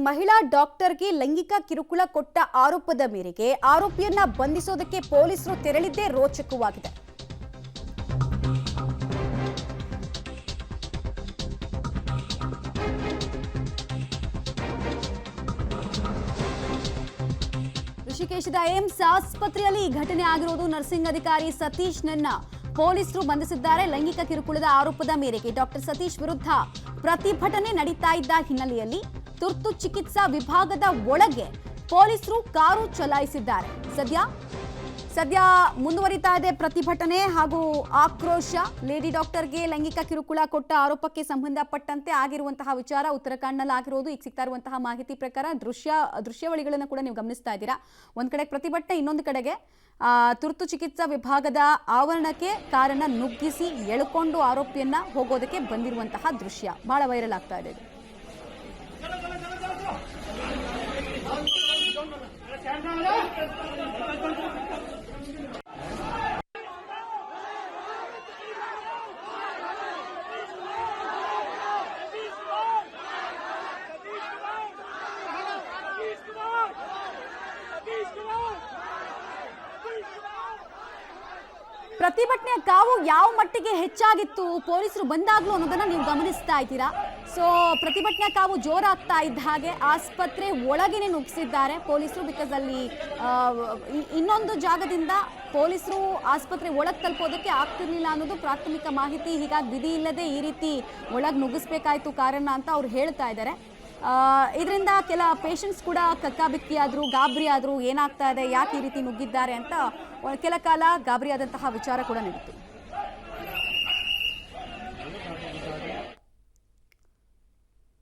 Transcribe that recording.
ಮಹಿಳಾ ಡಾಕ್ಟರ್ಗೆ ಲೈಂಗಿಕ ಕಿರುಕುಳ ಕೊಟ್ಟ ಆರೋಪದ ಮೇರೆಗೆ ಆರೋಪಿಯನ್ನ ಬಂಧಿಸೋದಕ್ಕೆ ಪೊಲೀಸರು ತೆರಳಿದ್ದೇ ರೋಚಕವಾಗಿದೆ. ಋಷಿಕೇಶದ ಏಮ್ಸ್ ಆಸ್ಪತ್ರೆಯಲ್ಲಿ ಈ ಘಟನೆ ಆಗಿರೋದು. ನರ್ಸಿಂಗ್ ಅಧಿಕಾರಿ ಸತೀಶ್ನನ್ನ ಪೊಲೀಸರು ಬಂಧಿಸಿದ್ದಾರೆ. ಲೈಂಗಿಕ ಕಿರುಕುಳದ ಆರೋಪದ ಮೇರೆಗೆ ಡಾಕ್ಟರ್ ಸತೀಶ್ ವಿರುದ್ಧ ಪ್ರತಿಭಟನೆ ನಡೀತಾ ಇದ್ದ ಹಿನ್ನೆಲೆಯಲ್ಲಿ ತುರ್ತು ಚಿಕಿತ್ಸಾ ವಿಭಾಗದ ಒಳಗೆ ಪೊಲೀಸರು ಕಾರು ಚಲಾಯಿಸಿದ್ದಾರೆ. ಸದ್ಯ ಮುಂದುವರಿತಾ ಇದೆ ಪ್ರತಿಭಟನೆ ಹಾಗೂ ಆಕ್ರೋಶ. ಲೇಡಿ ಡಾಕ್ಟರ್ಗೆ ಲೈಂಗಿಕ ಕಿರುಕುಳ ಕೊಟ್ಟ ಆರೋಪಕ್ಕೆ ಸಂಬಂಧಪಟ್ಟಂತೆ ಆಗಿರುವಂತಹ ವಿಚಾರ ಉತ್ತರಾಖಂಡ್ನಲ್ಲಿ ಆಗಿರೋದು. ಈಗ ಸಿಗ್ತಾ ಇರುವಂತಹ ಮಾಹಿತಿ ಪ್ರಕಾರ ದೃಶ್ಯಾವಳಿಗಳನ್ನು ಕೂಡ ನೀವು ಗಮನಿಸ್ತಾ ಇದ್ದೀರಾ. ಒಂದ್ ಕಡೆ ಪ್ರತಿಭಟನೆ, ಇನ್ನೊಂದು ಕಡೆಗೆ ತುರ್ತು ಚಿಕಿತ್ಸಾ ವಿಭಾಗದ ಆವರಣಕ್ಕೆ ಕಾರನ್ನ ನುಗ್ಗಿಸಿ ಎಳ್ಕೊಂಡು ಆರೋಪಿಯನ್ನ ಹೋಗೋದಕ್ಕೆ ಬಂದಿರುವಂತಹ ದೃಶ್ಯ ಬಹಳ ವೈರಲ್ ಆಗ್ತಾ ಇದೆ. ಪ್ರತಿಭಟನೆಯ ಕಾವು ಯಾವ ಮಟ್ಟಿಗೆ ಹೆಚ್ಚಾಗಿತ್ತು ಪೊಲೀಸರು ಬಂದಾಗ್ಲೂ ಅನ್ನೋದನ್ನ ನೀವು ಗಮನಿಸ್ತಾ ಇದ್ದೀರಾ. ಸೊ ಪ್ರತಿಭಟನೆಯ ಕಾವು ಜೋರಾಗ್ತಾ ಇದ್ದ ಹಾಗೆ ಆಸ್ಪತ್ರೆ ಒಳಗೇನೆ ನುಗ್ಗಿಸಿದ್ದಾರೆ ಪೊಲೀಸರು. ಬಿಕಾಸ್ ಅಲ್ಲಿ ಇನ್ನೊಂದು ಜಾಗದಿಂದ ಪೊಲೀಸರು ಆಸ್ಪತ್ರೆ ಒಳಗೆ ತಲುಪೋದಕ್ಕೆ ಆಗ್ತಿರ್ಲಿಲ್ಲ ಅನ್ನೋದು ಪ್ರಾಥಮಿಕ ಮಾಹಿತಿ. ಹೀಗಾಗಿ ವಿಧಿ ಇಲ್ಲದೆ ಈ ರೀತಿ ಒಳಗೆ ನುಗ್ಗಿಸ್ಬೇಕಾಯ್ತು ಕಾರಣ ಅಂತ ಅವ್ರು ಹೇಳ್ತಾ ಇದ್ದಾರೆ. ಇದರಿಂದ ಕೆಲ ಪೇಷಂಟ್ಸ್ ಕೂಡ ಕಕ್ಕಾಬಿಕ್ಕಿ ಆದ್ರು, ಗಾಬರಿ ಆದ್ರು, ಏನಾಗ್ತಾ ಇದೆ, ಯಾಕೆ ಈ ರೀತಿ ನುಗ್ಗಿದ್ದಾರೆ ಅಂತ ಕೆಲ ಕಾಲ ಗಾಬರಿಯಾದಂತಹ ವಿಚಾರ ಕೂಡ ನಡೀತು.